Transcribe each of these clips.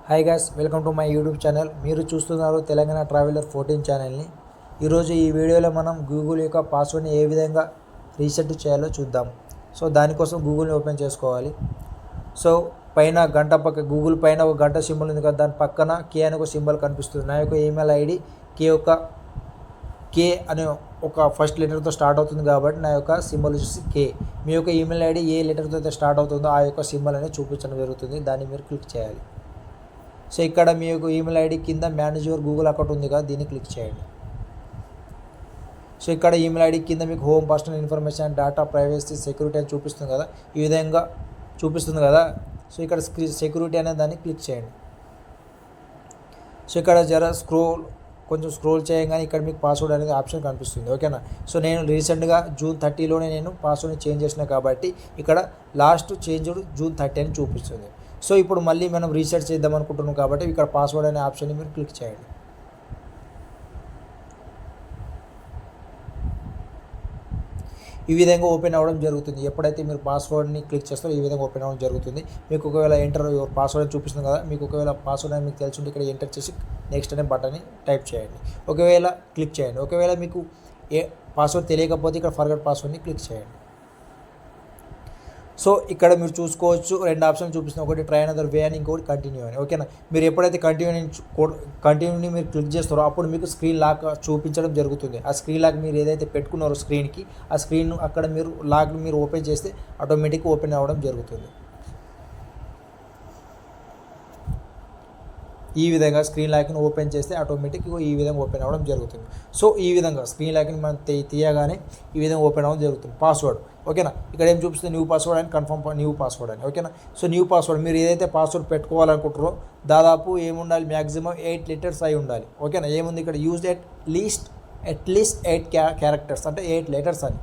Hi guys, welcome to my YouTube channel. మీరు చూస్తున్నారు Telangana traveller 14 ఛానల్ని. ఈరోజు ఈ వీడియోలో మనం గూగుల్ యొక్క పాస్వర్డ్ని ఏ విధంగా రీసెట్ చేయాలో చూద్దాం. సో దానికోసం గూగుల్ని ఓపెన్ చేసుకోవాలి. సో పైన గంట పక్క గూగుల్ పైన ఒక గంట సింబల్ ఉంది కదా, దాని పక్కన కే అనే ఒక సింబల్ కనిపిస్తుంది. నా యొక్క ఈమెయిల్ ఐడి కే అనే ఒక ఫస్ట్ లెటర్తో స్టార్ట్ అవుతుంది కాబట్టి నా యొక్క సింబల్ వచ్చేసి కే. మీ యొక్క ఈమెయిల్ ఐడి ఏ లెటర్తో అయితే స్టార్ట్ అవుతుందో ఆ యొక్క సింబల్ అనేది చూపించడం జరుగుతుంది. దాన్ని మీరు క్లిక్ చేయాలి. సో ఇక్కడ మీ యొక్క ఈమెయిల్ ఐడి కింద మేనేజ్ యువర్ గూగుల్ అకౌంట్ ఉంది కదా, దీన్ని క్లిక్ చేయండి. సో ఇక్కడ ఈమెయిల్ ఐడి కింద మీకు home, personal information, data privacy, security అని చూపిస్తుంది కదా, ఈ విధంగా చూపిస్తుంది కదా. సో ఇక్కడ సెక్యూరిటీ అనే దాన్ని క్లిక్ చేయండి. సో ఇక్కడ కొంచెం స్క్రోల్ చేయగానే ఇక్కడ మీకు పాస్వర్డ్ అనేది ఆప్షన్ కనిపిస్తుంది. ఓకేనా. సో నేను రీసెంట్గా June 30లోనే నేను పాస్వర్డ్ని చేంజ్ చేసిన కాబట్టి ఇక్కడ లాస్ట్ చేంజ్డ్ June 30 అని చూపిస్తుంది. సో ఇప్పుడు మళ్ళీ మనం రీసెట్ చేద్దాం అనుకుంటున్నాం కాబట్టి ఇక్కడ పాస్వర్డ్ అనే ఆప్షన్ని మీరు క్లిక్ చేయండి. ఈ విధంగా ఓపెన్ అవ్వడం జరుగుతుంది. ఎప్పుడైతే మీరు పాస్వర్డ్ని క్లిక్ చేస్తారో ఈ విధంగా ఓపెన్ అవ్వడం జరుగుతుంది. మీకు ఒకవేళ ఎంటర్ యువర్ పాస్వర్డ్ చూపిస్తుంది కదా, మీకు ఒకవేళ పాస్వర్డ్ అని మీకు తెలిసి ఇక్కడ ఎంటర్ చేసి నెక్స్ట్ అనే బటన్ని టైప్ చేయండి. ఒకవేళ క్లిక్ చేయండి. ఒకవేళ మీకు ఏ పాస్వర్డ్ తెలియకపోతే ఇక్కడ ఫర్గట్ పాస్వర్డ్ని క్లిక్ చేయండి. సో ఇక్కడ మీరు చూసుకోవచ్చు, రెండు ఆప్షన్ చూపిస్తుంది. ఒకటి ట్రై అనదర్ వే అని, ఇంకొకటి కంటిన్యూ అని. ఓకేనా. మీరు ఎప్పుడైతే కంటిన్యూని మీరు క్లిక్ చేస్తారో అప్పుడు మీకు స్క్రీన్ లాక్ చూపించడం జరుగుతుంది. ఆ స్క్రీన్ లాక్ మీరు ఏదైతే పెట్టుకున్నారో స్క్రీన్కి, ఆ స్క్రీన్ అక్కడ మీరు లాక్ మీరు ఓపెన్ చేస్తే ఆటోమేటిక్గా ఓపెన్ అవ్వడం జరుగుతుంది. ఈ విధంగా స్క్రీన్ లాక్ని ఓపెన్ చేస్తే ఆటోమేటిక్గా ఈ విధంగా ఓపెన్ అవ్వడం జరుగుతుంది. సో ఈ విధంగా స్క్రీన్ లాక్ని మనం తీయగానే ఈ విధంగా ఓపెన్ అవ్వడం జరుగుతుంది. పాస్వర్డ్ ఓకేనా. ఇక్కడ ఏం చూపిస్తుంది, న్యూ పాస్వర్డ్ అని, కన్ఫర్మ్ న్యూ పాస్వర్డ్ అని. ఓకేనా. సో న్యూ పాస్వర్డ్ మీరు ఏదైతే పాస్వర్డ్ పెట్టుకోవాలనుకుంటారో దాదాపు ఏముండాలి, మ్యాక్సిమం 8 లెటర్స్ అయి ఉండాలి. ఓకేనా. ఏముంది ఇక్కడ, యూజ్ అట్లీస్ట్ 8 క్యారెక్టర్స్ అంటే 8 లెటర్స్ అని.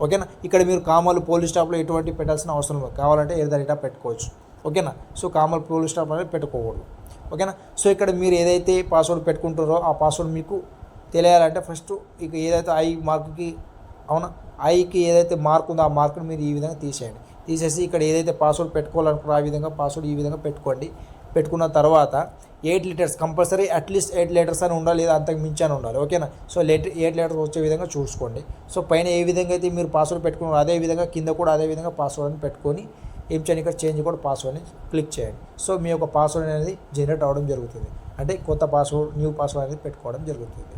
ఓకేనా. ఇక్కడ మీరు కామాలు, పోలీస్ స్టాప్లో ఎటువంటి పెట్టాల్సిన అవసరం లేదు. కావాలంటే ఏదైనా పెట్టుకోవచ్చు. ఓకేనా. సో కామాలు, పోలీస్ స్టాప్ అనేది పెట్టుకోకూడదు. ఓకేనా. సో ఇక్కడ మీరు ఏదైతే పాస్వర్డ్ పెట్టుకుంటారో ఆ పాస్వర్డ్ మీకు తెలియాలంటే ఫస్ట్ ఇక ఏదైతే ఐకి ఏదైతే మార్క్ ఉందో ఆ మార్క్ని మీరు ఈ విధంగా తీసేయండి. తీసేసి ఇక్కడ ఏదైతే పాస్వర్డ్ పెట్టుకోవాలనుకున్నారో ఆ విధంగా పాస్వర్డ్ ఈ విధంగా పెట్టుకోండి. పెట్టుకున్న తర్వాత 8 లెటర్స్ కంపల్సరీ, అట్లీస్ట్ 8 లెటర్స్ అని ఉండాలి, లేదా అంతకు మించి అని ఉండాలి. ఓకేనా. సో 8 లెటర్స్ వచ్చే విధంగా చూసుకోండి. సో పైన ఏ విధంగా అయితే మీరు పాస్వర్డ్ పెట్టుకున్నారో అదే విధంగా కింద కూడా అదే విధంగా పాస్వర్డ్ని పెట్టుకొని ఏం చేయండి, ఇక్కడ చేంజ్ కూడా పాస్వర్డ్ని క్లిక్ చేయండి. సో మీ యొక్క పాస్వర్డ్ అనేది జనరేట్ అవ్వడం జరుగుతుంది. అంటే కొత్త పాస్వర్డ్, న్యూ పాస్వర్డ్ అనేది పెట్టుకోవడం జరుగుతుంది.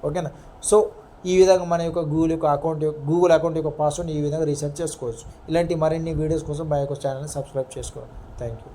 ఓకేనా. సో ఈ విధంగా మన యొక్క గూగుల్ అకౌంట్ యొక్క పాస్వర్డ్ ఈ విధంగా రీసెట్ చేసుకోవచ్చు. ఇలాంటి మరిన్ని వీడియోస్ కోసం మా యొక్క ఛానల్ని సబ్స్క్రైబ్ చేసుకోండి. Thank you.